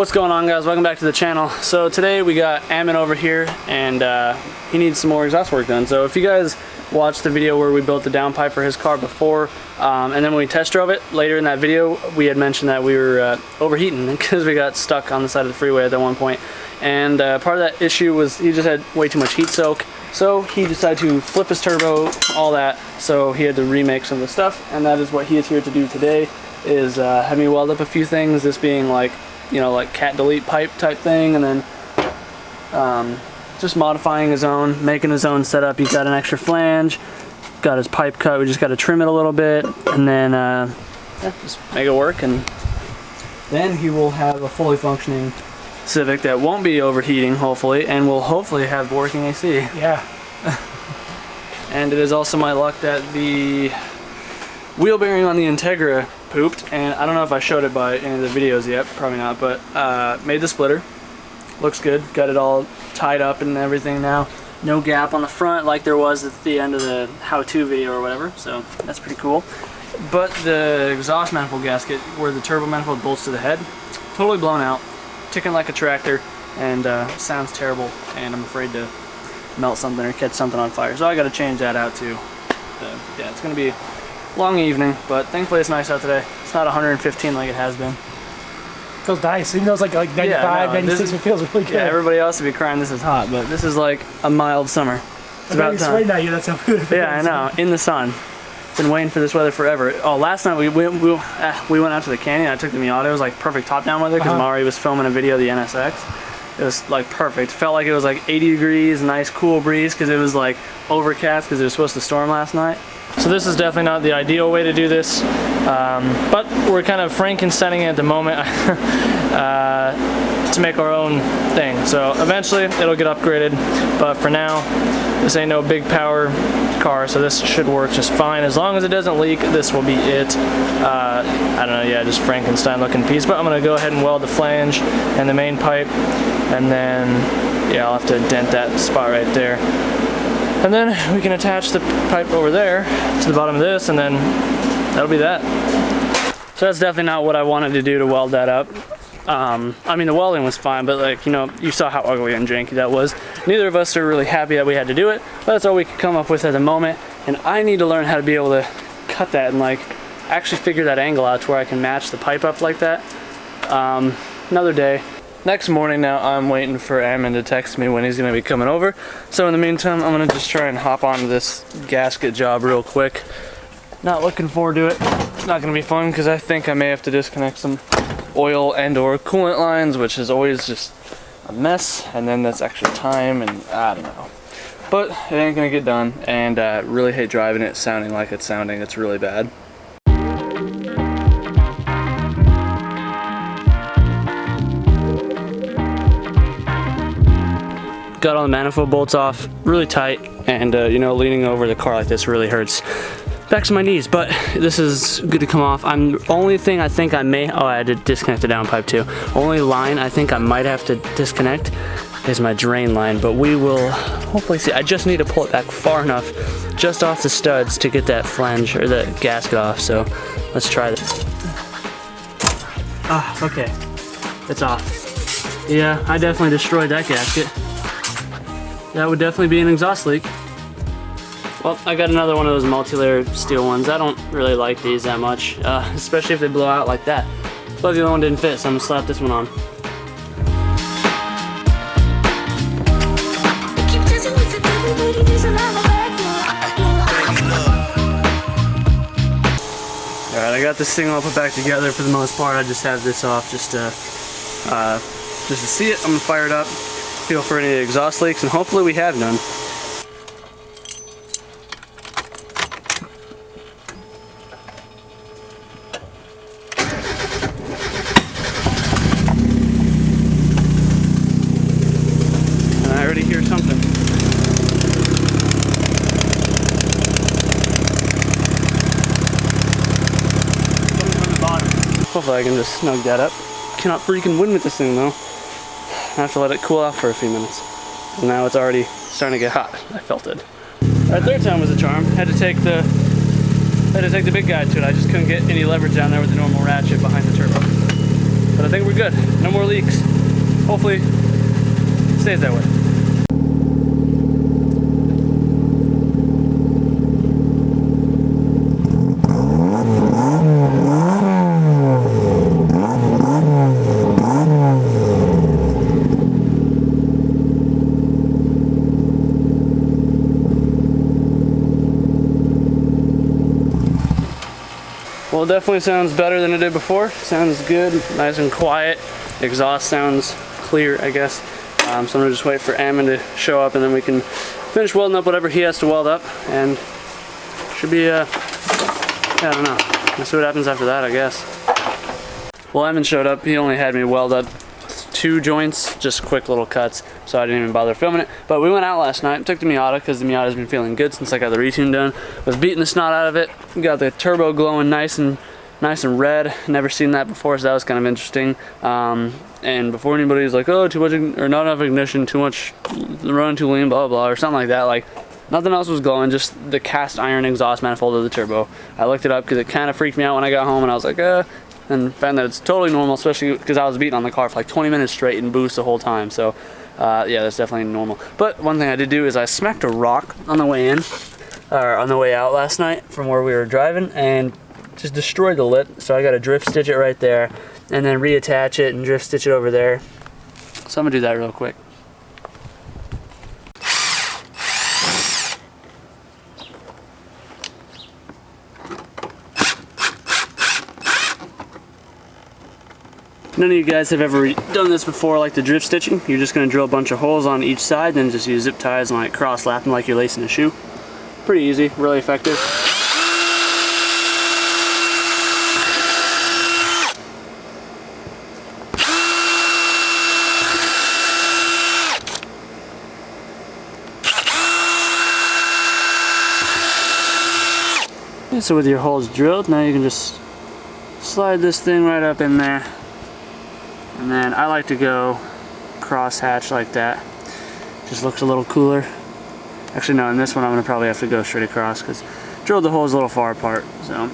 What's going on, guys? Welcome back to the channel. So today we got Ammon over here, and he needs some more exhaust work done. So if you guys watched the video where we built the downpipe for his car before, and then when we test drove it later in that video, we had mentioned that we were overheating because we got stuck on the side of the freeway at that one point. And part of that issue was he just had way too much heat soak. So he decided to flip his turbo, all that. So he had to remake some of the stuff, and that is what he is here to do today, is have me weld up a few things, this being like, you know, like cat delete pipe type thing, and then just modifying his own, making his own setup. He's got an extra flange, got his pipe cut, we just got to trim it a little bit, and then yeah, just make it work, and then he will have a fully functioning Civic that won't be overheating, hopefully, and will hopefully have working AC. Yeah. And it is also my luck that the wheel bearing on the Integra pooped, and I don't know if I showed it by any of the videos yet, probably not, but made the splitter. Looks good, got it all tied up and everything now. No gap on the front like there was at the end of the how-to video or whatever, so that's pretty cool. But the exhaust manifold gasket, where the turbo manifold bolts to the head, totally blown out, ticking like a tractor, and sounds terrible, and I'm afraid to melt something or catch something on fire. So I gotta change that out too. Yeah, it's gonna be long evening, but thankfully it's nice out today. It's not 115 like it has been. Feels nice, even though it's like 95, yeah, no, 96, it feels really good. Yeah, everybody else would be crying this is hot, but this is like a mild summer. It's about time. Sweating at you, that's how good it feels. Yeah, I know, in the sun. Been waiting for this weather forever. Oh, last night we went out to the canyon. I took the Miata. It was like perfect top-down weather because Mari was filming a video of the NSX. It was like perfect. Felt like it was like 80 degrees, nice cool breeze because it was like overcast because it was supposed to storm last night. So this is definitely not the ideal way to do this, but we're kind of Frankensteining it at the moment to make our own thing. So eventually it'll get upgraded, but for now, this ain't no big power car, so this should work just fine. As long as it doesn't leak, this will be it. I don't know, yeah, just Frankenstein looking piece, but I'm gonna go ahead and weld the flange and the main pipe, and then, yeah, I'll have to dent that spot right there. And then we can attach the pipe over there to the bottom of this, and then that'll be that. So that's definitely not what I wanted to do to weld that up. I mean, the welding was fine, but like, you know, you saw how ugly and janky that was. Neither of us are really happy that we had to do it, but that's all we could come up with at the moment. And I need to learn how to be able to cut that and like actually figure that angle out to where I can match the pipe up like that. Another day. Next morning now, I'm waiting for Ammon to text me when he's gonna be coming over. So in the meantime, I'm gonna just try and hop onto this gasket job real quick. Not looking forward to it. It's not gonna be fun because I think I may have to disconnect some oil and or coolant lines, which is always just a mess, and then that's extra time, and I don't know. But it ain't gonna get done, and really hate driving it sounding like it's sounding. It's really bad. Got all the manifold bolts off, really tight, and you know, leaning over the car like this really hurts. Back to my knees, but this is good to come off. Only thing I think I may, oh, I had to disconnect the downpipe too. Only line I think I might have to disconnect is my drain line, but we will hopefully see. I just need to pull it back far enough, just off the studs, to get that flange or the gasket off. So let's try this. Ah, okay, it's off. Yeah, I definitely destroyed that gasket. That would definitely be an exhaust leak. Well, I got another one of those multi-layer steel ones. I don't really like these that much, especially if they blow out like that. But the other one didn't fit, so I'm gonna slap this one on. Alright, I got this thing all put back together for the most part. I just have this off just to see it. I'm gonna fire it up, feel for any exhaust leaks, and hopefully we have none. And I already hear something. Coming from the bottom. Hopefully I can just snug that up. Cannot freaking win with this thing though. I have to let it cool off for a few minutes. And now it's already starting to get hot. I felt it. Alright, third time was a charm. Had to take the big guy to it. I just couldn't get any leverage down there with the normal ratchet behind the turbo. But I think we're good. No more leaks. Hopefully, it stays that way. Well, it definitely sounds better than it did before. Sounds good, nice and quiet. The exhaust sounds clear, I guess. So I'm gonna just wait for Ammon to show up, and then we can finish welding up whatever he has to weld up, and should be, yeah, I don't know. We'll see what happens after that, I guess. Well, Ammon showed up. He only had me weld up 2 joints, just quick little cuts, so I didn't even bother filming it. But we went out last night and took the Miata because the Miata's been feeling good since I got the retune done. Was beating the snot out of it. We got the turbo glowing nice and red. Never seen that before, so that was kind of interesting. And before anybody's like, oh, too much or not enough ignition, too much running too lean, blah blah, or something like that, like nothing else was glowing, just the cast iron exhaust manifold of the turbo. I looked it up because it kind of freaked me out when I got home, and I was like, and found that it's totally normal, especially because I was beating on the car for like 20 minutes straight and boost the whole time. So yeah, that's definitely normal. But one thing I did do is I smacked a rock on the way in, or on the way out last night from where we were driving, and just destroyed the lip. So I got to drift stitch it right there, and then reattach it and drift stitch it over there. So I'm gonna do that real quick. None of you guys have ever done this before, like the drift stitching. You're just going to drill a bunch of holes on each side, then just use zip ties and like cross lap them like you're lacing a shoe. Pretty easy, really effective. So with your holes drilled, now you can just slide this thing right up in there. And then I like to go cross hatch like that. Just looks a little cooler. Actually no, in this one I'm gonna probably have to go straight across because drilled the holes a little far apart. So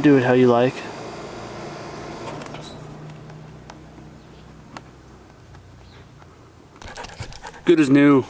do it how you like. Good as new.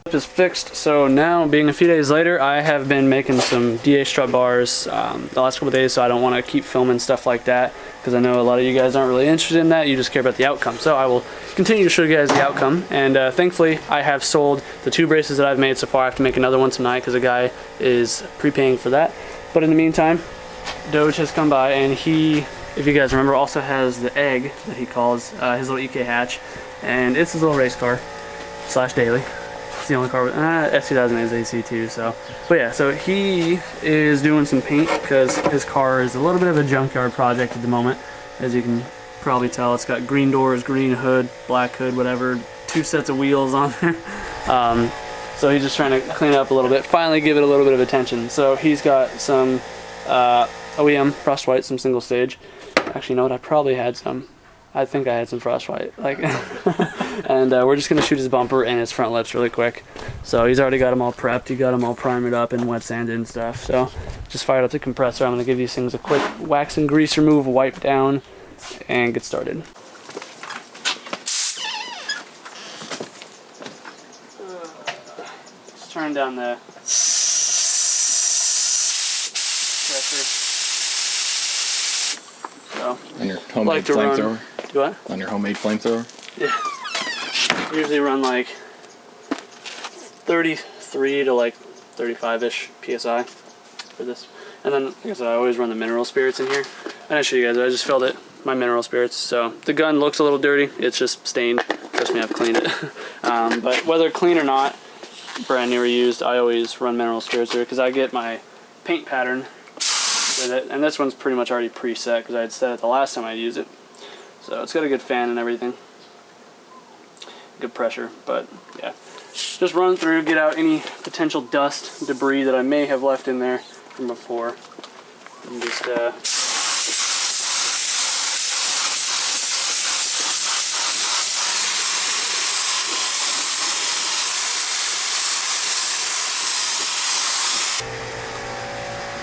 Is fixed, so now being a few days later, I have been making some DA strut bars the last couple of days, so I don't want to keep filming stuff like that because I know a lot of you guys aren't really interested in that. You just care about the outcome. So I will continue to show you guys the outcome, and thankfully I have sold the 2 braces that I've made so far. I have to make another one tonight because a guy is prepaying for that. But in the meantime, Doge has come by, and he, if you guys remember, also has the egg that he calls his little EK hatch, and it's his little race car / daily. It's the only car with S2000 is AC too. So, but yeah, so he is doing some paint because his car is a little bit of a junkyard project at the moment. As you can probably tell, it's got green doors, green hood, black hood, whatever, 2 sets of wheels on there. So he's just trying to clean it up a little bit, finally give it a little bit of attention. So he's got some OEM frost white, some single stage. Actually, you know what? I probably had some. I think I had some frost white, like, and we're just gonna shoot his bumper and his front lips really quick. So he's already got them all prepped. He got them all primered up and wet sanded and stuff. So just fired up the compressor. I'm gonna give these things a quick wax and grease remove, wipe down, and get started. Let's turn down the pressure. So, on your homemade flamethrower? Do what? On your homemade flamethrower? Yeah. Usually run like 33 to like 35-ish PSI for this. And then, like I said, I always run the mineral spirits in here. I didn't show you guys, I just filled it, my mineral spirits. So the gun looks a little dirty. It's just stained. Trust me, I've cleaned it. But whether clean or not, brand new or used, I always run mineral spirits here because I get my paint pattern with it. And this one's pretty much already preset because I had set it the last time I used it. So it's got a good fan and everything. Good pressure, but yeah. Just run through, get out any potential dust, debris that I may have left in there from before. And just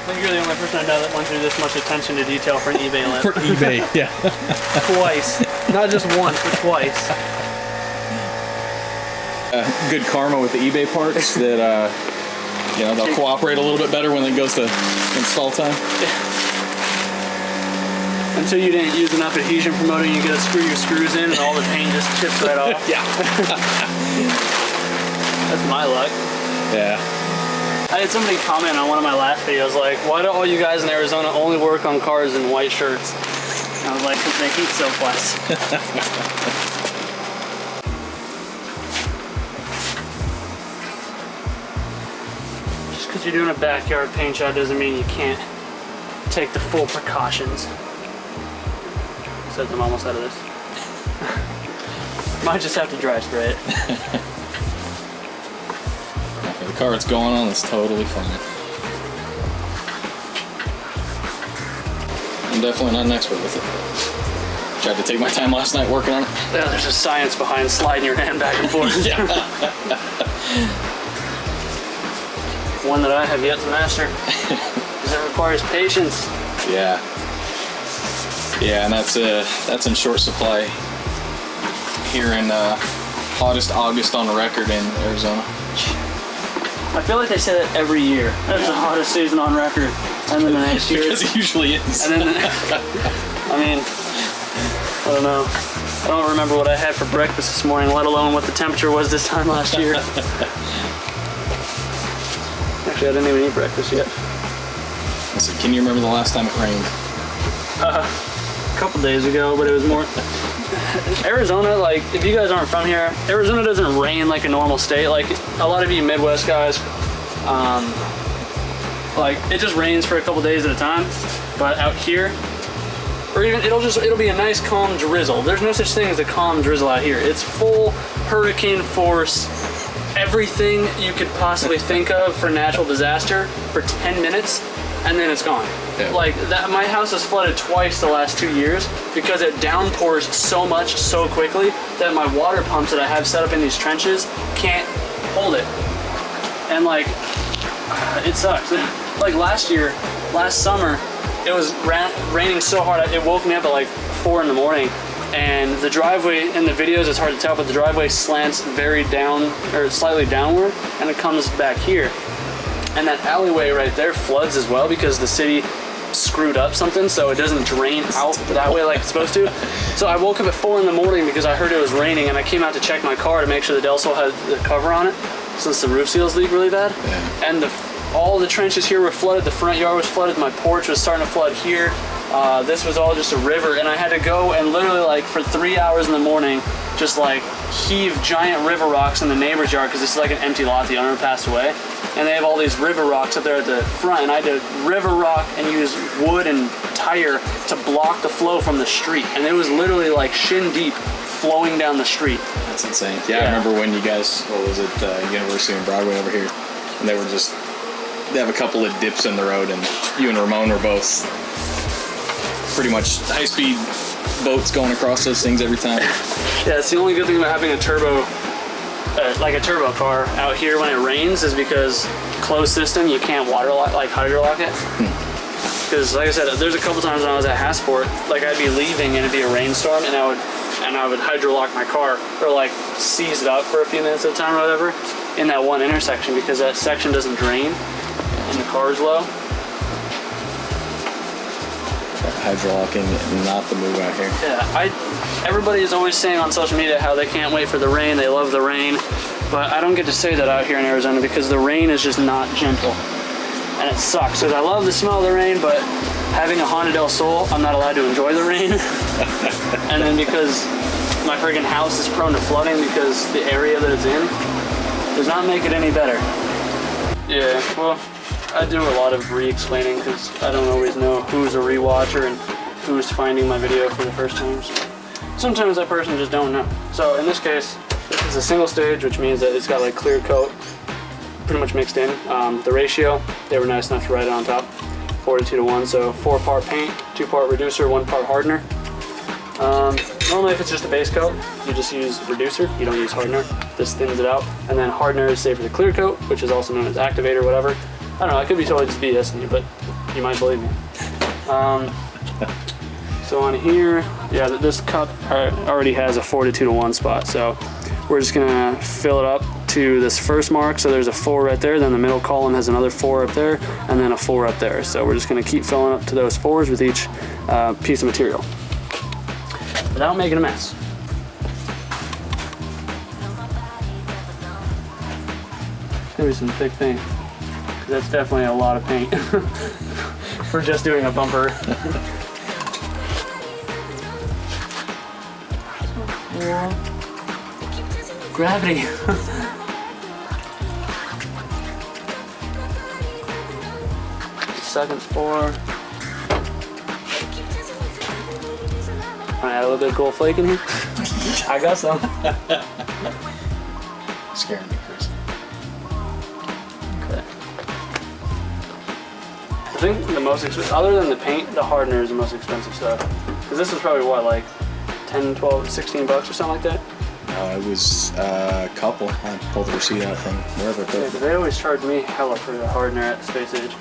Then you're you're the only person I know that went through this much attention to detail for an eBay list. For eBay, yeah. Twice. Not just once, but twice. Good karma with the eBay parts that, you know, they'll cooperate a little bit better when it goes to install time. Until you didn't use enough adhesion promoting, you gotta screw your screws in and all the paint just chips right off. Yeah. That's my luck. Yeah. I had somebody comment on one of my last videos like, why do all you guys in Arizona only work on cars in white shirts? And I was like, because they heat soak less. Just because you're doing a backyard paint job doesn't mean you can't take the full precautions. Except I'm almost out of this. Might just have to dry spray it. For the car it's going on, it's totally fine. I'm definitely not an expert with it. Tried to take my time last night working on it. Yeah, there's a science behind sliding your hand back and forth. Yeah. One that I have yet to master. Because it requires patience. Yeah. Yeah, and that's in short supply here in hottest August on record in Arizona. I feel like they say that every year. That's the hottest season on record. And then the next year. Because it usually is. And then, I mean, I don't know. I don't remember what I had for breakfast this morning, let alone what the temperature was this time last year. Actually, I didn't even eat breakfast yet. So can you remember the last time it rained? A couple days ago, but it was more... Arizona, like, if you guys aren't from here, Arizona doesn't rain like a normal state. Like, a lot of you Midwest guys, like, it just rains for a couple days at a time. But out here, or even, it'll be a nice calm drizzle. There's no such thing as a calm drizzle out here. It's full hurricane force, everything you could possibly think of for natural disaster for 10 minutes, and then it's gone. Yeah. Like that, my house has flooded twice the last 2 years because it downpours so much so quickly that my water pumps that I have set up in these trenches can't hold it. And like, it sucks. Like last summer, it was raining so hard, it woke me up at like 4 in the morning. And the driveway, in the videos it's hard to tell, but the driveway slants very down, or slightly downward, and it comes back here. And that alleyway right there floods as well because the city screwed up something so it doesn't drain out that way like it's supposed to. So I woke up at 4 in the morning because I heard it was raining, and I came out to check my car to make sure the Del Sol had the cover on it since the roof seals leak really bad. Yeah. And all the trenches here were flooded, the front yard was flooded, my porch was starting to flood here. This was all just a river, and I had to go and literally like for 3 hours in the morning just like heave giant river rocks in the neighbor's yard because this is like an empty lot. The owner passed away, and they have all these river rocks up there at the front, and I had to river rock and use wood and tire to block the flow from the street, and it was literally like shin deep flowing down the street. That's insane. Yeah, I remember when you guys, what was it, University and Broadway over here, and they have a couple of dips in the road, and you and Ramon were both pretty much high-speed boats going across those things every time. Yeah, it's the only good thing about having a turbo, like a turbo car out here when it rains, is because closed system, you can't hydrolock it. Because like I said, there's a couple times when I was at Hasport, like I'd be leaving and it'd be a rainstorm, and I would hydrolock my car, or like seize it up for a few minutes at a time or whatever in that one intersection, because that section doesn't drain and the car's low. Hydrolocking, not the move out here. Yeah, everybody is always saying on social media how they can't wait for the rain, they love the rain, but I don't get to say that out here in Arizona because the rain is just not gentle. And it sucks, because I love the smell of the rain, but having a Honda Del Sol, I'm not allowed to enjoy the rain. And then because my friggin' house is prone to flooding because the area that it's in does not make it any better. Yeah, well, I do a lot of re-explaining because I don't always know who's a re-watcher and who's finding my video for the first time. So sometimes that person just don't know. So in this case, this is a single stage, which means that it's got like clear coat pretty much mixed in. The ratio, they were nice enough to write it on top, 4:2:1, so 4-part paint, 2-part reducer, 1-part hardener. Normally if it's just a base coat, you just use reducer, you don't use hardener. This thins it out. And then hardener is saved for the clear coat, which is also known as activator, whatever. I don't know, I could be totally just BSing you, but you might believe me. So on here, yeah, this cup already has a 4 to 2 to 1 spot. So we're just gonna fill it up to this first mark. So there's a 4 right there, then the middle column has another 4 up there, and then a 4 up there. So we're just gonna keep filling up to those 4s with each piece of material without making a mess. It's gonna be some thick paint, 'cause that's definitely a lot of paint for just doing a bumper. Gravity. Seconds 4. Wanna add a little bit of gold flake in here? I got some. Scaring me, Chris. Okay. I think the most expensive, other than the paint, the hardener is the most expensive stuff. Because this was probably what, like 10, 12, 16 bucks or something like that? No, it was a couple. I pulled the receipt out from wherever it Yeah, was. 'cause they always charge me hella for the hardener at Space Age.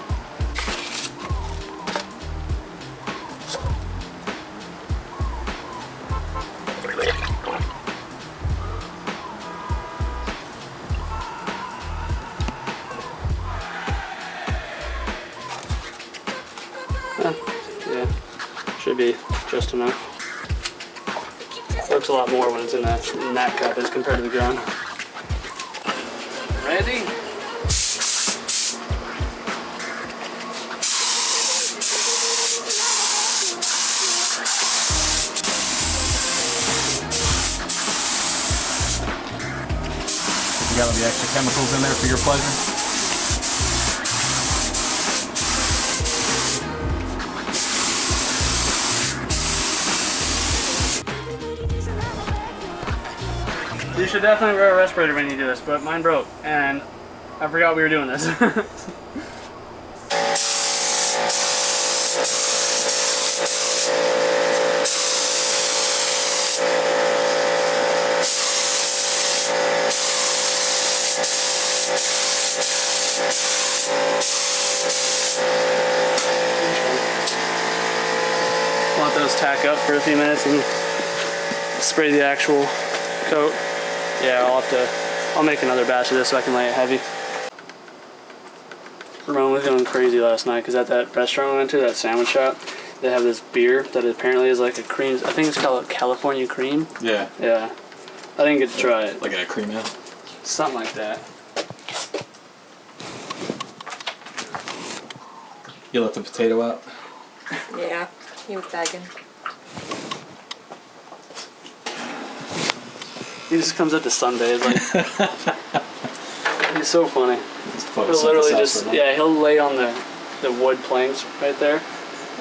Yeah, should be just enough. Works a lot more when it's in that cup as compared to the gun. Ready? You got all the extra chemicals in there for your pleasure? You should definitely wear a respirator when you do this, but mine broke, and I forgot we were doing this. Let those tack up for a few minutes and spray the actual coat. Yeah, I'll make another batch of this so I can lay it heavy. Ramon was going crazy last night because at that restaurant we went to, that sandwich shop, they have this beer that apparently is like a cream. I think it's called California cream. Yeah. Yeah. I didn't get to try it. Like a cream ale? Something like that. You let the potato out? Yeah, he was begging. He just comes up to sunbathe, like he's so funny. He'll literally just he'll lay on the wood planks right there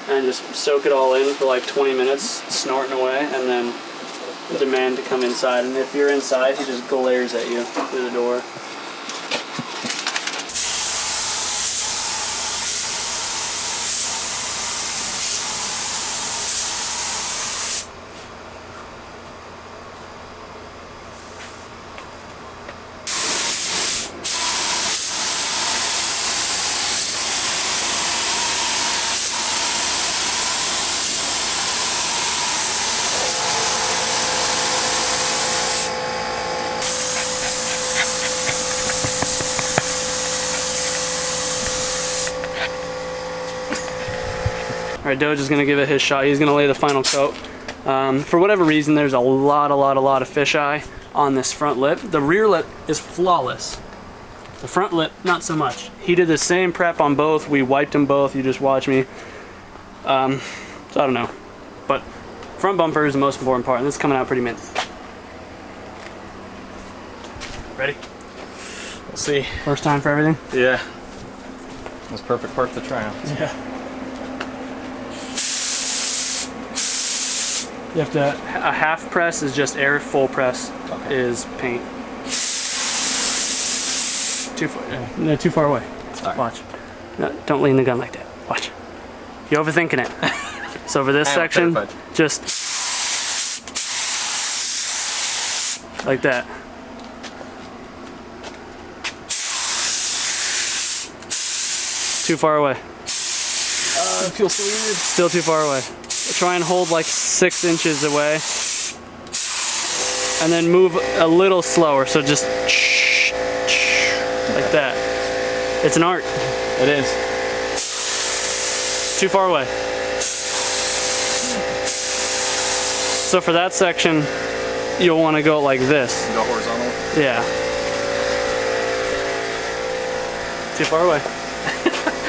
and just soak it all in for like 20 minutes, snorting away, and then demand to come inside. And if you're inside, he just glares at you through the door. All right, Doge is gonna give it his shot. He's gonna lay the final coat. For whatever reason, there's a lot of fisheye on this front lip. The rear lip is flawless. The front lip, not so much. He did the same prep on both. We wiped them both. You just watch me. So I don't know. But front bumper is the most important part, and this is coming out pretty mint. Ready? We'll see. First time for everything? Yeah. That's perfect part to try on. Yeah. You have to. A half press is just air, full press is paint. Too far. No, too far away. Right. Watch. No, don't lean the gun like that. Watch. You're overthinking it. So for this section, just like that. Too far away. feels so weird. Still too far away. Try and hold like 6 inches away. And then move a little slower, so just like that. It's an art. It is. Too far away. So for that section, you'll want to go like this. Go horizontal. Yeah. Too far away.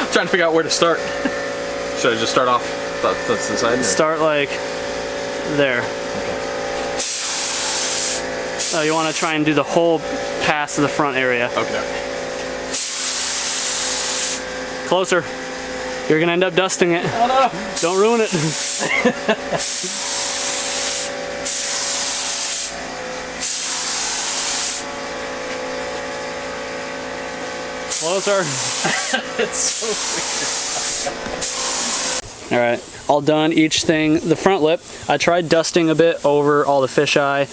I'm trying to figure out where to start. Should I just start off? That's the side. Start like there. So you want to try and do the whole pass to the front area. Okay. Closer. You're gonna end up dusting it. Oh no! Don't ruin it. Closer. It's so All right, all done. Each thing, the front lip, I tried dusting a bit over all the fisheye.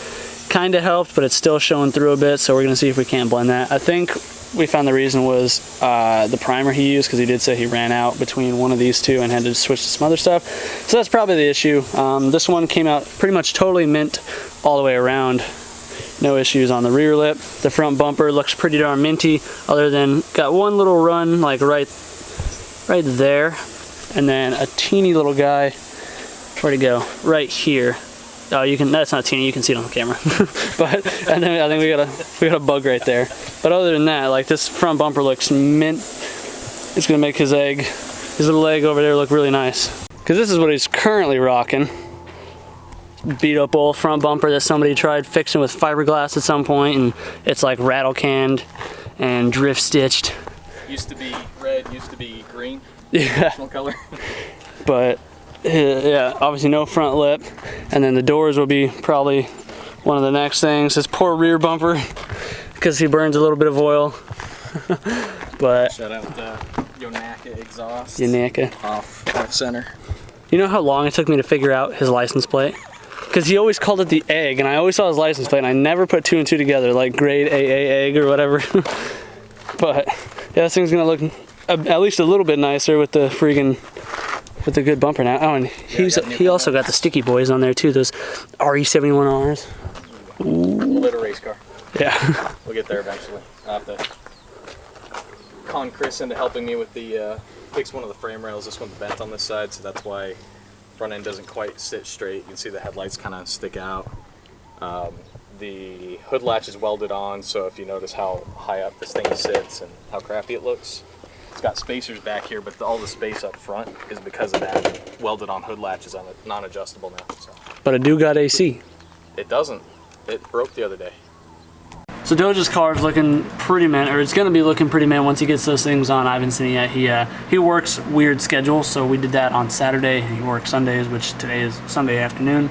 Kind of helped, but it's still showing through a bit, so we're gonna see if we can't blend that. I think we found the reason was the primer he used, because he did say he ran out between one of these two and had to switch to some other stuff. So that's probably the issue. This one came out pretty much totally mint all the way around. No issues on the rear lip. The front bumper looks pretty darn minty, other than got one little run like right there, and then a teeny little guy. Where'd he go? Right here. Oh, you can. That's not teeny. You can see it on the camera. But and then I think we got a bug right there. But other than that, like this front bumper looks mint. It's gonna make his little leg over there look really nice. Because this is what he's currently rocking. Beat up old front bumper that somebody tried fixing with fiberglass at some point, and it's like rattle canned and drift stitched. Used to be red, used to be green. Yeah. National color. But yeah, obviously no front lip, and then the doors will be probably one of the next things. His poor rear bumper, because he burns a little bit of oil. But shout out Yonaka exhaust. Yonaka. Off center. You know how long it took me to figure out his license plate? Because he always called it the egg, and I always saw his license plate, and I never put 2 and 2 together, like grade AA egg or whatever. But yeah, this thing's gonna look at least a little bit nicer with the with the good bumper now. Oh, and he also got the sticky boys on there too, those RE71Rs. We'll let a race car. Yeah. We'll get there eventually. I'll have to con Chris into helping me with the fix one of the frame rails. This one's bent on this side, so that's why front end doesn't quite sit straight. You can see the headlights kind of stick out. The hood latch is welded on, so if you notice how high up this thing sits and how crappy it looks, it's got spacers back here, but all the space up front is because of that welded on hood latch is non-adjustable now. So. But it do got AC. It doesn't. It broke the other day. So Doge's car is looking pretty mint, or it's going to be looking pretty mint once he gets those things on. I haven't seen it yet. He works weird schedules, so we did that on Saturday. He works Sundays, which today is Sunday afternoon.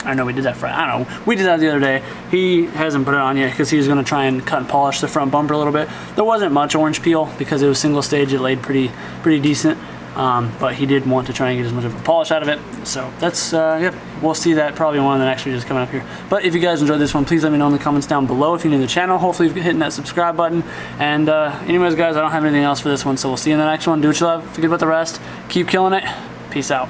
I know we did that Friday. I don't know. We did that the other day. He hasn't put it on yet because he was going to try and cut and polish the front bumper a little bit. There wasn't much orange peel because it was single stage. It laid pretty decent. But he did want to try and get as much of a polish out of it. So that's, yep, we'll see that probably in one of the next videos coming up here. But if you guys enjoyed this one, please let me know in the comments down below. If you're new to the channel, hopefully you're hitting that subscribe button. And anyways, guys, I don't have anything else for this one, so we'll see you in the next one. Do what you love, forget about the rest, keep killing it, peace out.